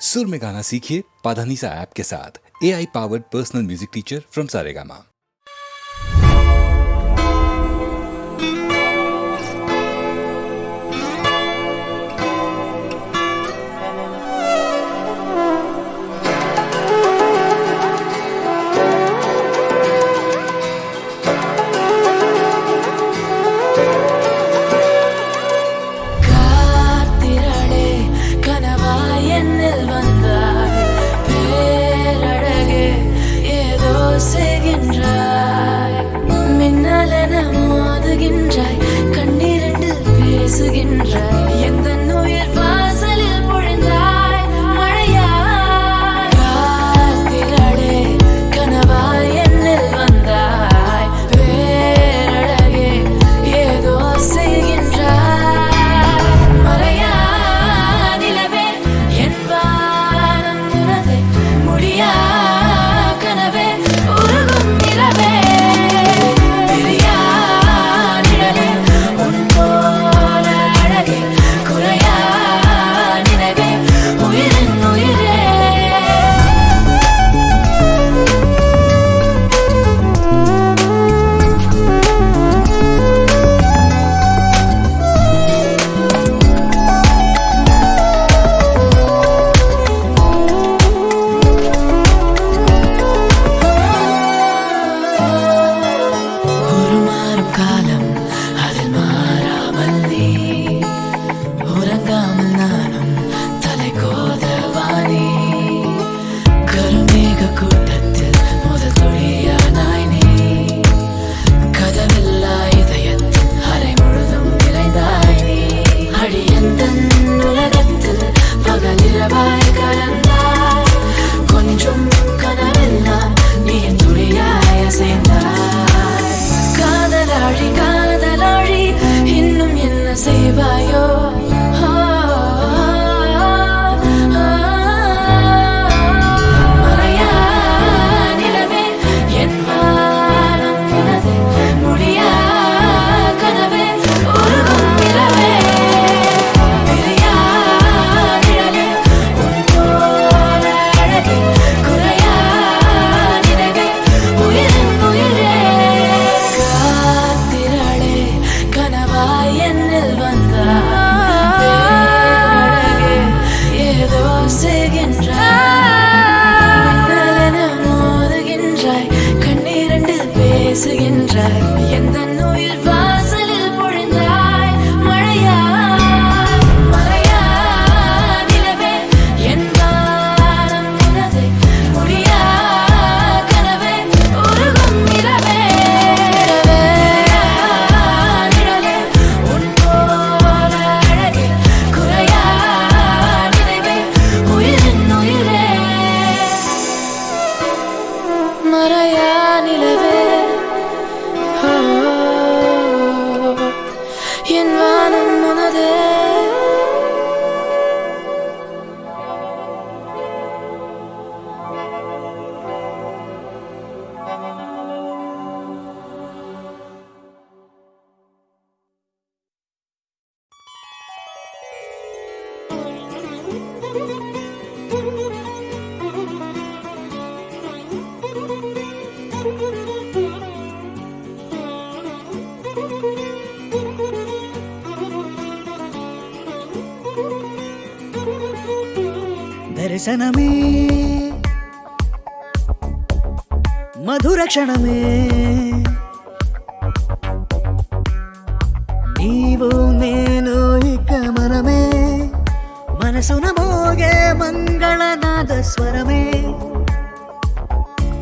सुर में गाना सीखिए पाधानीसा ऐप के साथ। AI powered personal music teacher from Saregama. దర్శనమే మధుర క్షణమే నీవు నేను ఇక మనమే మనసున మోగే మంగళనాద స్వరమే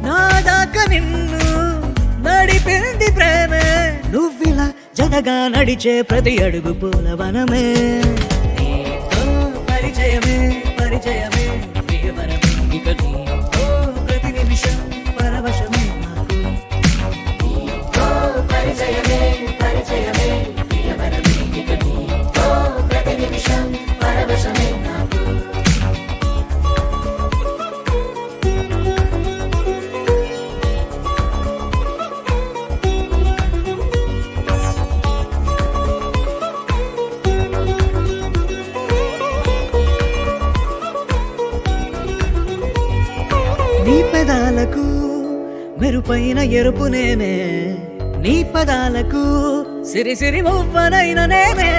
నాదాక నిన్ను నడిపింది ప్రేమే నువ్విలా జనగా నడిచే ప్రతి అడుగు పూలవనమే నీతో పరిచయమే పరిచయమే ప్రియవరమే ఇక నీతో ప్రతి నిమిషం పరవశమే నాకు నీతో పరిచయమే పరిచయమే ప్రియవరమే ఇక నీతో ప్రతి నిమిషం పరవశమే నాకు నీ పెదాలకు మెరుపైన ఎరుపు నేనే, నీ పదాలకు సిరి సిరి మువ్వనైన నేనే,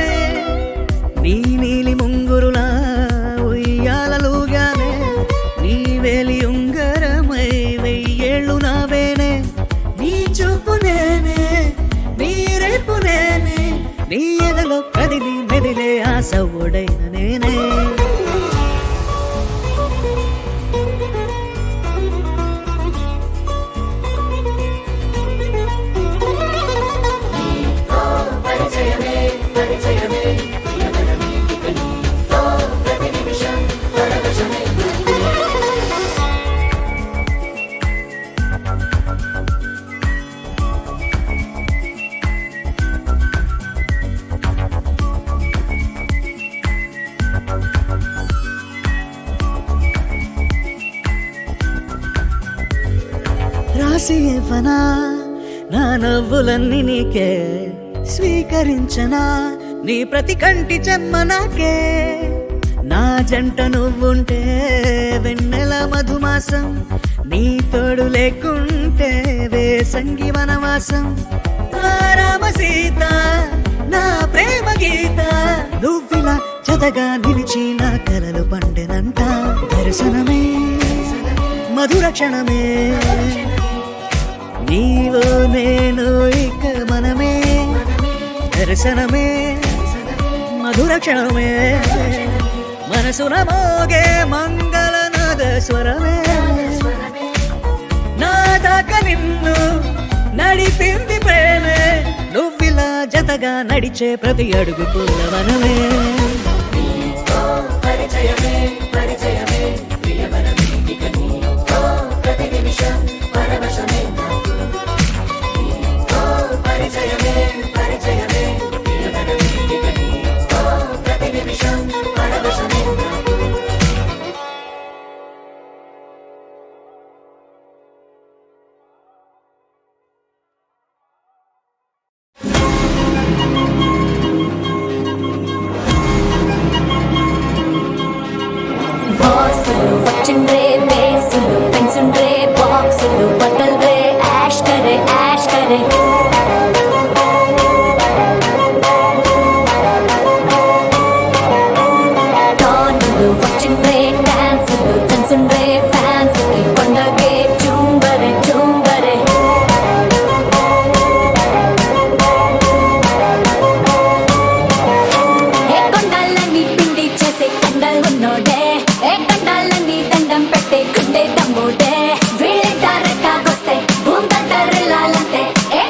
నీ నీలి ముంగురులా ఉయ్యాలలుగానే, నీ వేలి ఉంగరమై వెయ్యేళ్ళు నావేనే, నీ చూపు నేనే, నీ రేపు నేనే, నీ ఎదలో కదిలి మెదిలే ఆశ ఒడైన నేనే. రాసి ఇవ్వనా నా నవ్వులన్నీ నీకే, స్వీకరించనా నీ ప్రతి కంటి చెమ్మ నాకే, నా జంట నువ్వుంటే వెన్నెల మధుమాసం, నీ తోడు లేకుంటే వేసంగి వనవాసం, ఆ రామ సీత నా ప్రేమ గీత, నువ్విలా జతగా నిలిచి నా కలలు పండెనంట, దర్శనమే మధుర క్షణమే, నీవో నేను ఇక మనమే, దర్శనమే మధుర క్షణమే, మనసున మోగే మంగళనాద స్వరమే, నా దాకా నిన్ను నడిపింది ప్రేమే, నువ్విలా జతగా నడిచే ప్రతి అడుగు పుల్లవనమే. పరిచయమే పరిచయమే ప్రియవనమే ఇక నీతో ప్రతి నిమిషం పరవశమే నాకు, పరిచయమే పరిచయమే ప్రియవనమే ఇక నీతో ప్రతి నిమిషం పరవశమే నాకు. బాసులు వచ్చిండ్రే, బేసులు పెన్సుండ్రే, బాక్సులు బట్టల్రే, యాష్ కరే యాష్ కరే. టానులు వచ్చిండ్రే, డాన్సులు దంసుండ్రే, ఫ్యాన్స్కి పండగే జూంబరే జూంబరే. ఏ కొండలని పిండి చేసే కండలు ఉన్నోడే, ఏ కండాలని దండం పెట్టే గుండె దమ్ముడే, వీళ్ళంటారట్టాగొస్తే భూమి తట్టరెళ్ళాలంటే ఏ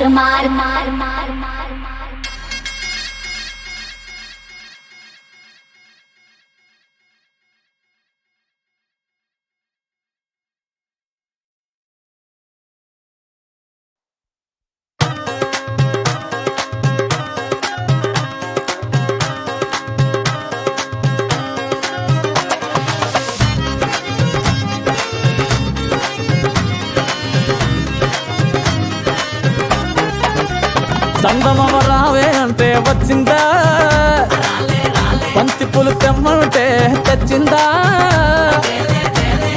తారు మారు మారు మారు మారు సందమమ రావే అంటే వచ్చిందా, బంతి పూలు తెమ్మంటే తెచ్చిందా,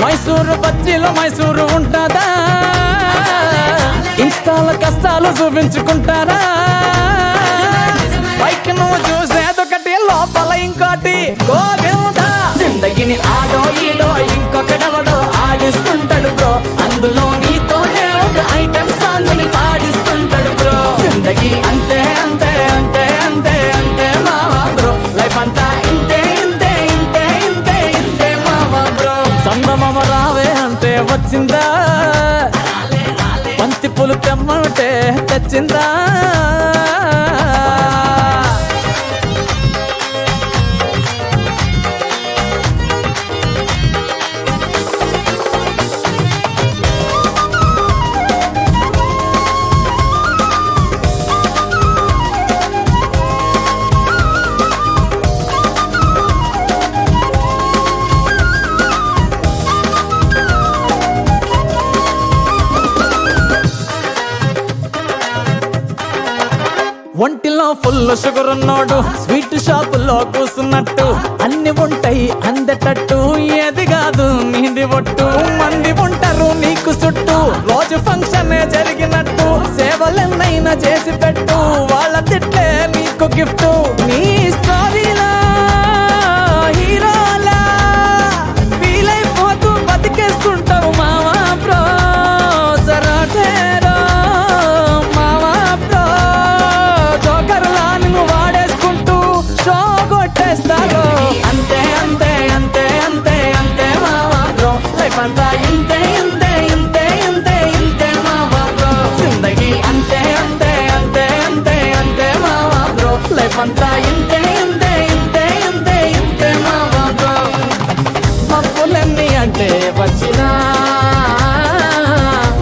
మైసూరు బజ్జీలో మైసూరు ఉంటుందా, ఇన్స్టాల కష్టాలు చూపించుకుంటారా, పైకి నువ్వు చూసేదొకటి లోపల ఇంకోటి గోవిందా. జిందగిని ఆడో ఈడో ఇంకొకడెవడో ఆడిస్తుంటాడు బ్రో, అందులో నీతోనే ఒక ఐటమ్ సాంగ్ ని పాడిస్తుంటాడు బ్రో. జిందగీ అంతే అంతే అంతే అంతే అంతే మావా బ్రో, లైఫ్ అంతా ఇంతే ఇంతే ఇంతే ఇంతే ఇంతే మావా బ్రో. సందమమ రావే అంటే వచ్చిందా, బంతి పూలు తెమ్మంటే తెచ్చిందా. ఒంటిలో ఫుల్ షుగర్ ఉన్నోడు స్వీట్ షాపుల్లో కూసున్నట్టు, అన్ని ఉంటాయి అందేటట్టు, ఏది కాదు నీది ఒట్టు. మంది ఉంటారు నీకు చుట్టూ, రోజు ఫంక్షన్ జరిగినట్టు, సేవలెన్నైనా చేసి పెట్టు, వాళ్ళ తిట్లే నీకు గిఫ్ట్. నీ స్టోరీలా హీరోలా ఫీల్ అయిపోతూ బతికేస్తుంటావు మావా బ్రో, జరాటేరో మావా బ్రో. జోకర్లా నువ్వు వాడేసుకుంటూ షో కొట్టేస్తావు, అంతే అంతే అంతే అంతే అంతే మావా బ్రో, లైఫ్ అంతా ఇంతే ఇంతే ఇంతే ఇంతే ఇంతే మావా బ్రో. జిందగీ అంతే అంతే అంతే అంతే అంతే మావా బ్రో, లైఫ్ అంతా ఇంతే ఇంతే ఇంతే ఇంతే ఇంతే మావా బ్రో. మప్పులన్నీ అంటే వచ్చినా,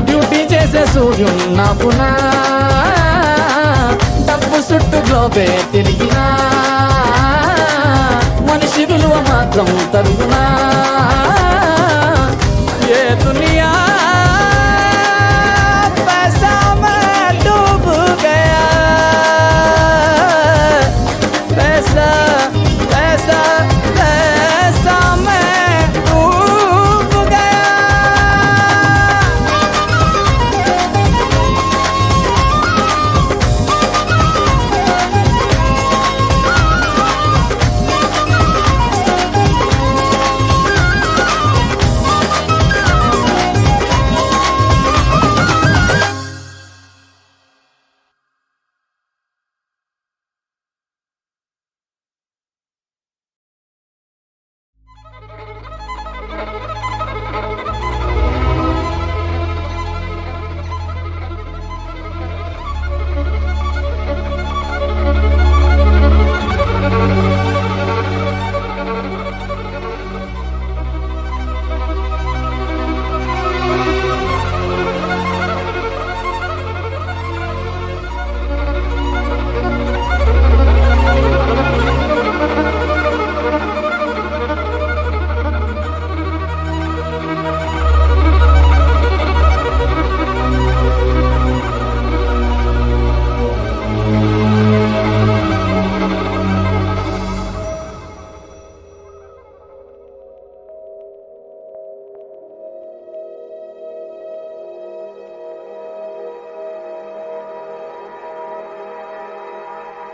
డ్యూటీ చేసే సూర్యున్నా పునా, డబ్బు చుట్టూ గ్లోబే తిరిగినా, మనిషి విలువ మాత్రం తరుగునా. ఏ దునియా पैसा में डूब गया, पैसा पैसा पैसा में डूब गया.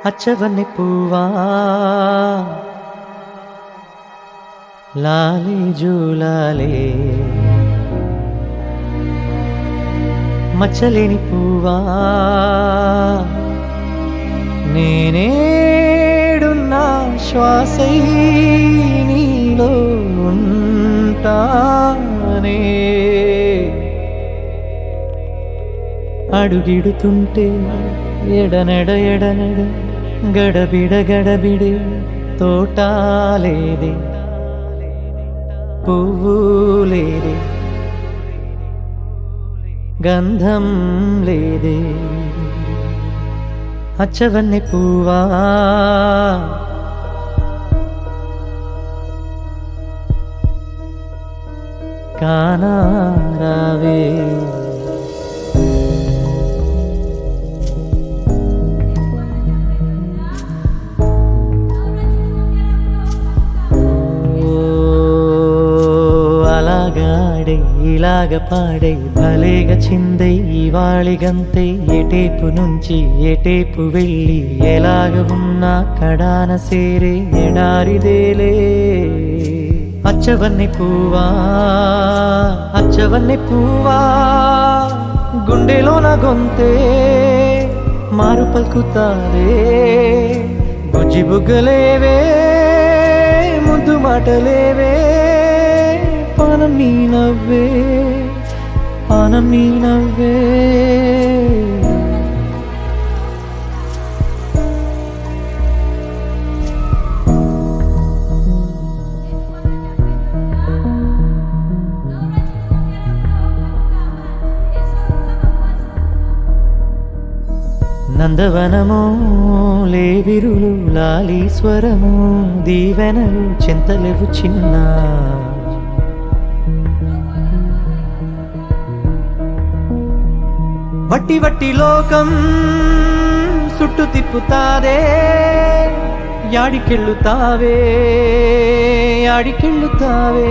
అచ్చవన్ని పువ్వా లాలి జూలాలే, మచ్చలేని పువ్వా నేనేడున్నా శ్వాసై నీలో ఉంటానే. అడుగిడుతుంటే ఎడనెడ ఎడనెడ గడబిడ గడబిడే తోటాలేదే పువ్వు లేదే గంధం లేదే అచ్చవన్నె పువ్వా కానారావే అలాగాడే ఇలాగ పాడే భలేగా చిందై ఇవాళిగంతే ఎటేపు నుంచి ఎటేపు వెళ్ళి ఎలాగ ఉన్నా కడాన సేరే ఎడారిదేలే అచ్చవన్నె పువ్వా అచ్చవన్నె పువ్వా గుండెలోన గొంతే మారు పలుకుతారే బుజ్జి బుగ్గలేవే ముద్దు మాటలేవే పానం నీ నవ్వే పానం నీ నవ్వే నందవనము లేవిరులు లాలీశ్వరము దీవెనలు చింతలేవు చిన్న వట్టి వట్టి లోకం చుట్టు తిప్పుతాదే యాడికెళ్ళుతావే యాడికెళ్ళుతావే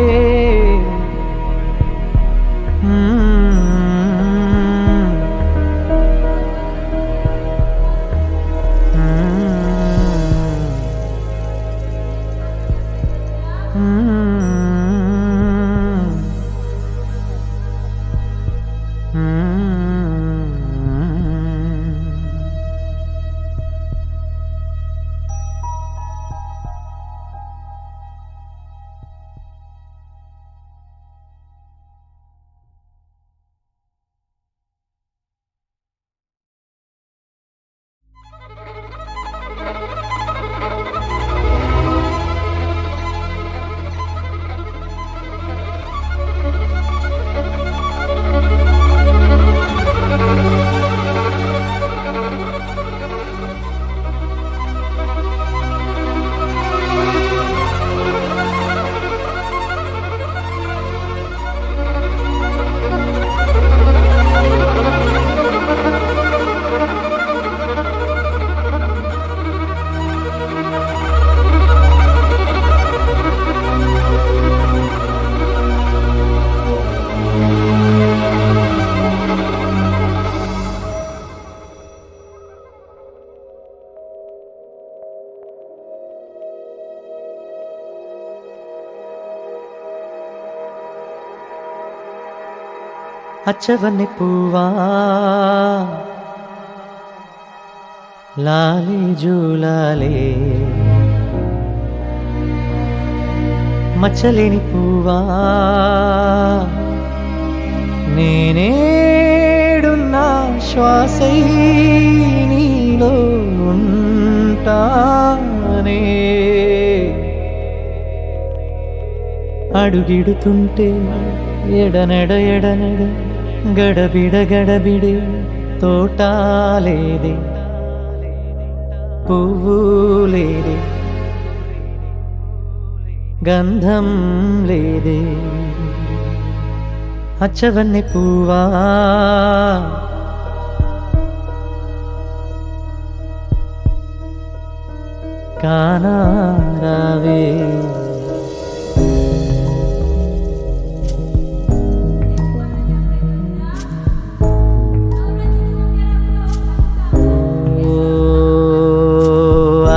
అచ్చవన్నె పువ్వా లాలే జూలాలే మచ్చలేని పువ్వా నేనేడున్నా శ్వాసై నీలో ఉంటానే అడుగిడుతుంటే ఎడనెడ ఎడనెడ గడబిడ గడబిడే తోటాలేదే పువ్వు లేదే గంధం లేదే అచ్చవన్నె పువ్వా కానారావే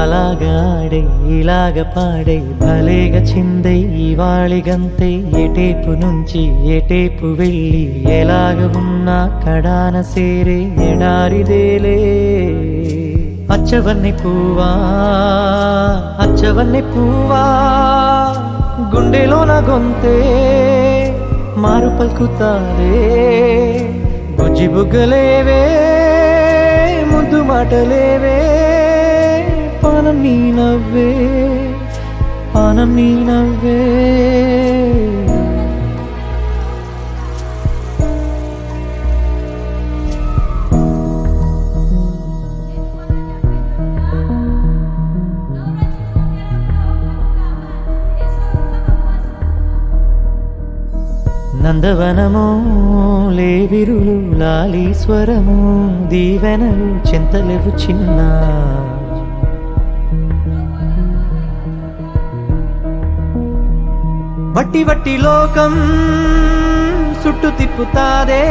అలాగాడే ఇలాగ పాడే భలేగా చిందై ఇవాళిగంతే ఎటేపు నుంచి ఎటేపు వెళ్ళి ఎలాగ ఉన్నా కడాన సేరే ఎడారిదేలే అచ్చవన్నె పువ్వా అచ్చవన్నె పువ్వా గుండెలోన గొంతే మారు పలుకుతారే బుజ్జి బుగ్గలేవే ముద్దు మాటలేవే పానం నీ నవ్వే పానం నీ నవ్వే నందవనము లేవిరులు లాలీశ్వరము దీవెనలు చింతలేవు చిన్న వట్టి వట్టి లోకం చుట్టు తిప్పుతాదే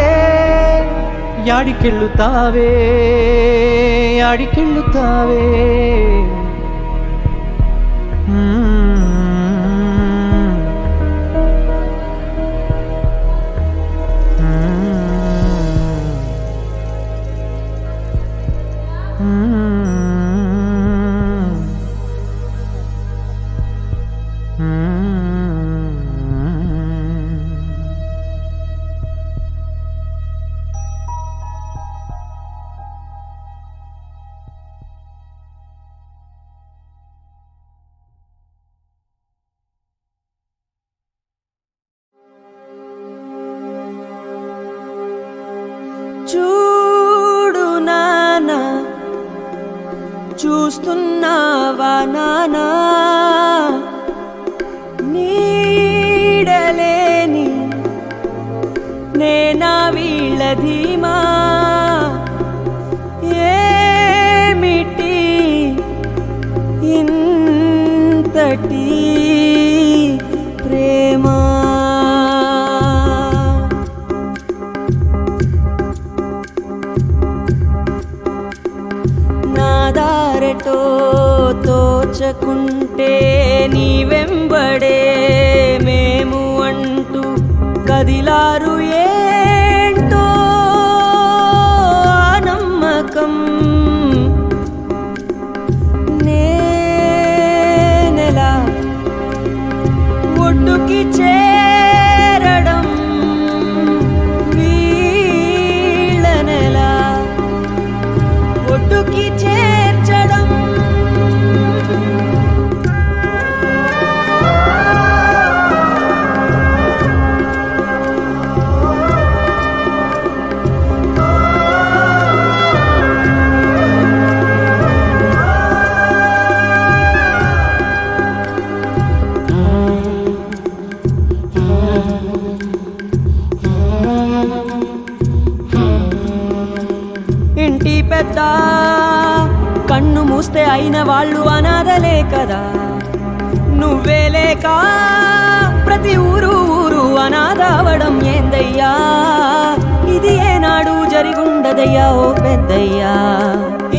యాడికెళ్ళుతావే యాడికెళ్ళుతావే చూడు నానా చూస్తున్నావా నానా నీడలేని నేనా వీళ్ళ ధీమా ఏమిటి ఇంతటి ప్రేమ నాదారటో తోచకుంటే నీ వెంబడే మేము అంటూ కదిలారు ఏంటో ఆ నమ్మకం నేనెలా ఒడ్డుకి చేరడం వీళ్ళనెలా ఒడ్డుకి చేర్చడం ఇంటి పెద్ద కన్ను మూస్తే అయిన వాళ్ళు అనాథలే కదా నువ్వే లేక ప్రతి ఊరు ఊరు అనాథవడం ఏందయ్యా ఇది ఏనాడు జరిగుండదయ్యా ఓ పెద్దయ్యా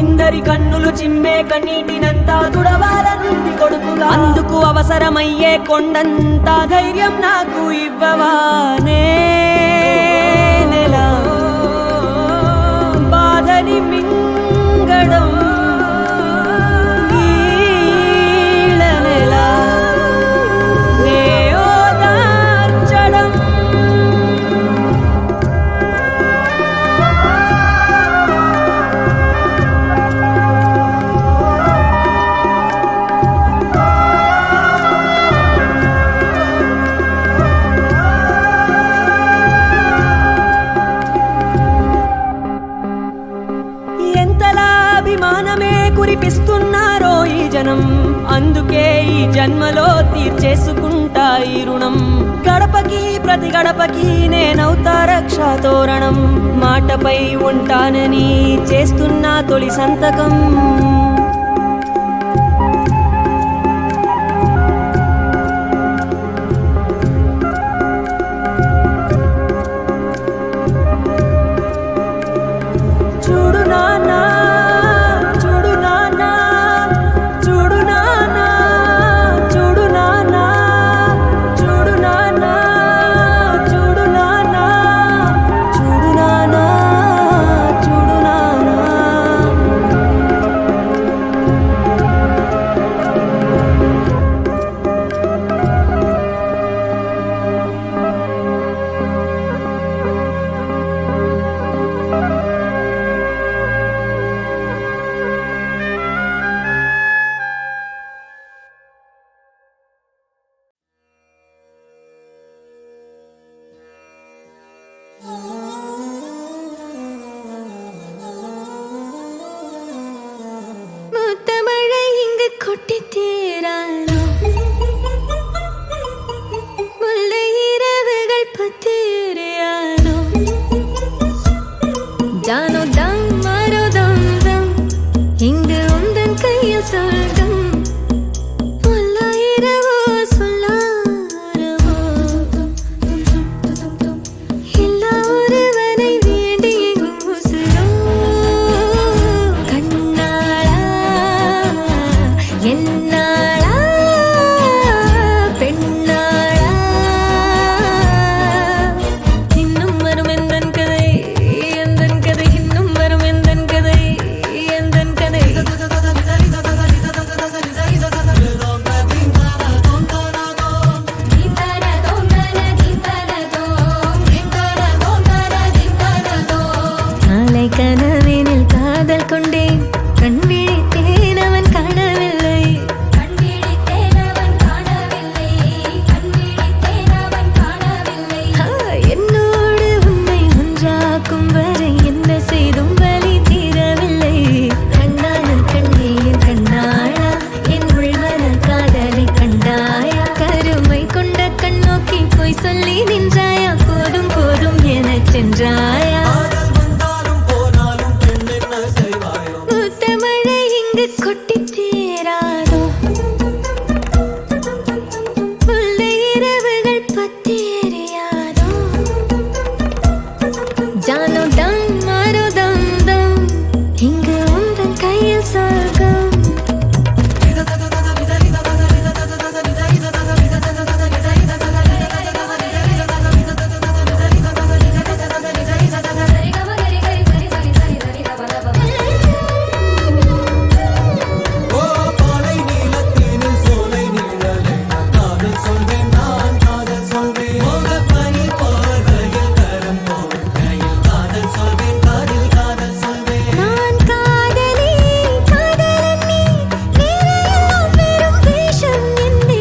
ఇందరి కన్నులు చిమ్మే కన్నీటినంతా తుడవాలనుంది కొడుకుగా అందుకు అవసరమయ్యే కొండంత ధైర్యం నాకు ఇవ్వవా నేనెలా బాధని మింగడం వీళ్ళనెలా నే ఓదార్చడం ఎంతలా అభిమానమే కురిపిస్తున్నారో ఈ జనం అందుకే ఈ జన్మలో తీర్చేసుకుంటా ఈ రుణం గడపకి ప్రతి గడపకి నేనవుతా రక్షా తోరణం మాటపై ఉంటానని చేస్తున్నా తొలి సంతకం చూడు నాన్నా చూడు నాన్నా చూడు నాన్నా చూడు నాన్నా చూడు నాన్నా చూడు నాన్నా చూడు నాన్నా చూడు నాన్నా சொர்க்கம் முல்லையிரவோ சொல்லாரவோ எல்லா ஒருவனை வேண்டி எங்கும் உசுரோ கண்ணாளா என்னாளா பெண்ணாளா இன்னும் வரும் எந்தன் கதை எந்தன் கதை இன்னும் வரும் எந்தன் கதை எந்தன் கதை நாளை கனவினில் காதல் கொண்டேன் கண் விழித்தேன் அவன் காணவில்லை என்னோடு உன்னை ஒன்றாக்கும் வரை என்ன செய்தும் வலி தீரவில்லை கண்ணாளன் கண்ணே என் கண்ணாளா என் உள்மன காதலை கண்டாயா கருமை கொண்ட கண்ணோக்கி போய் சொல்லி நின்றாயா போதும் போதும் எனச் சென்றாயா முத்தமழை இங்கு கொட்டித் தீராதோ முல்லை இரவுகள் பத்தி எரியாதோ ஜானோ டம் மாரோ தம் தம் இங்கு உந்தன் கையில் சொர்க்கம் நான் காதலி காதலன் நீ நீரையெல்லாம் வெறும் வேஷம் என்னே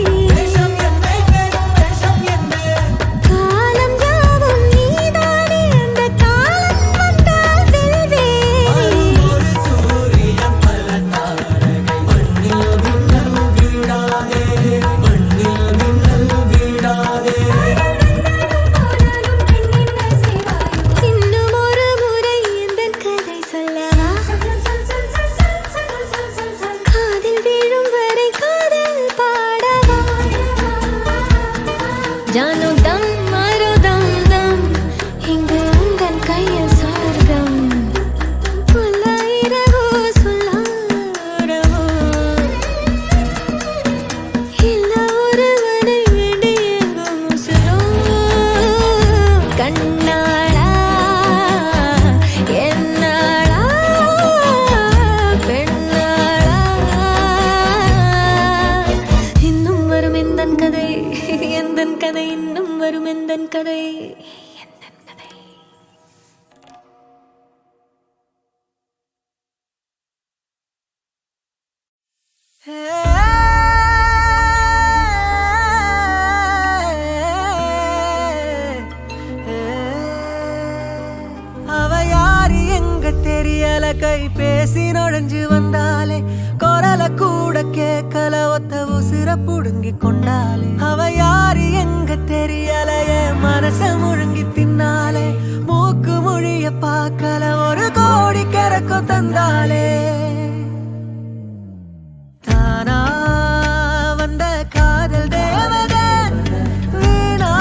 காலம் யாவும் நீதானே அந்த காலம் வந்தால் வெல்வேனே இன்னும் ஒரு முறை எந்தன் கதை சொல்லவா காதில் வீழும் வரை காதல் பாடவா ஜானோ டம் மாரோ தம் தம் இங்கு உந்தன் கையில் சொர்க்கம் முல்லையிரவோ சொல்லாரவோ எல்லா ஒருவனை வேண்டி எங்கும் உசுரோ கண்ணாளா என்னாளா பெண்ணாளா இன்னும் வரும் எந்தன் கதை எந்தன் கதை இன்னும் வரும் எந்தன் கதை எந்தன் கதை அவ யாரு எங்க தெரியல கை பேசி நுழைஞ்சு வந்தாலே குரல கூட கேட்கல ஒத்த உசிர புடுங்கி கொண்டாலே அவ யாரு எங்க தெரியல என் மனச முழுங்கி தின்னாலே மூக்கு மொழிய பார்க்கல ஒரு கோடி கிறக்கம் தந்தாலே தானா வந்த காதல் தேவதை வீணா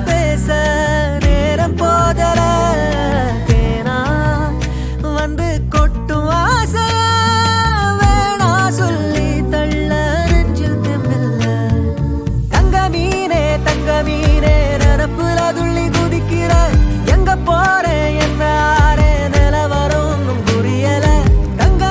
பேச நேரம் போதல தேனா வந்து கொட்டும் ஆசைய வேணா சொல்லி தள்ள நெஞ்சில் தெம்பில்ல தங்க மீனே நினப்புல துள்ளி குதிக்கிற எங்க போறேன் என்ன ஆறே நிலவரம் ஒன்னும் புரியல தங்க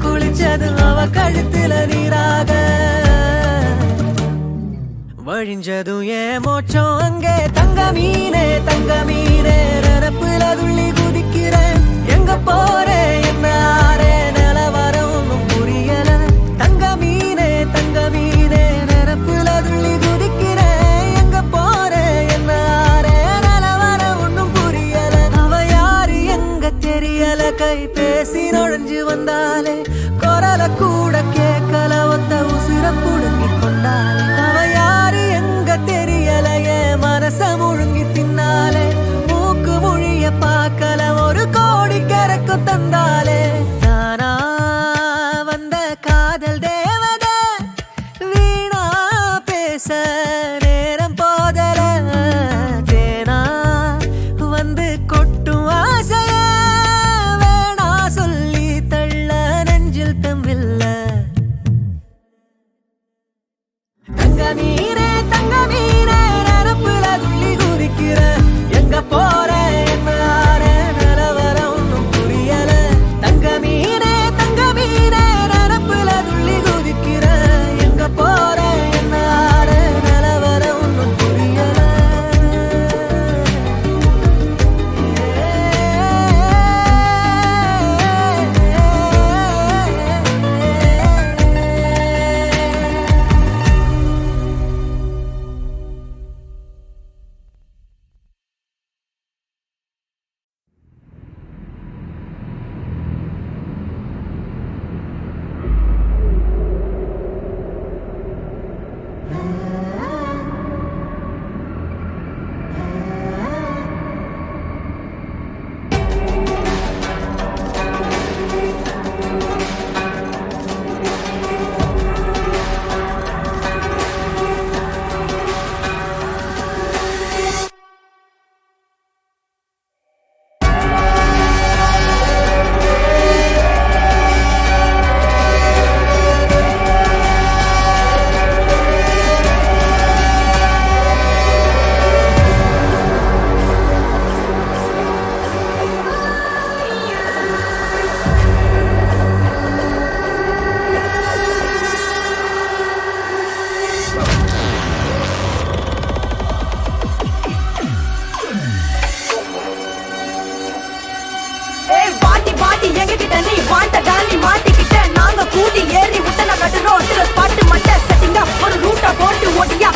குளிச்சது அவ கழுத்துல நீராக வழிஞ்சதும் ஏன் மோச்சம் அங்கே தங்க மீனே நினப்புல துள்ளி குதிக்கிறேன் எங்க போறேன் என்ன ஆறே நிலவரம் ஒன்னும் புரியல தங்க மீனே நினப்புல துள்ளி குதிக்கிறேன் எங்க போறேன் என்ன ஆறே நிலவரம் ஒன்னும் புரியல அவ யாரு எங்க தெரியல கை பேசி நுழைஞ்சு வந்தாலே குரல கூட கேட்கல ஒத்த உசுர புடுங்கி கொண்டாலே அவ யாரு எங்க தெரியலையே மனச முழுங்கி தின்னாலே மூக்கு மொழிய பார்க்கல ஒரு கோடி கறக்கு தந்தாலே நானா வந்த காதல் தேவதை வீணா பேச நேரம் போதல தேனா வந்து கொட்டும் ஆசைய வேணா சொல்லி தள்ள நெஞ்சில் தம்பில்ல தங்க மீனே நினப்புல துள்ளி குதிக்கிற எங்க போற என்ன நிலவரம் ஒன்னும் புரியல தங்க மீனே நினப்புல துள்ளி குதிக்கிற எங்க போற என்ன நிலவரம் ஒன்னும் புரியல பாட்டி எங்க கிட்ட நீ வாண்ட தாண்டி மாட்டிக்கிட்ட நாங்க கூடி ஏறி உத்தன கட்டுறோம் ஸ்பாட்டு மட்ட செட்டிங்கா ஒரு ரூட்டா போட்டு ஓட்டியா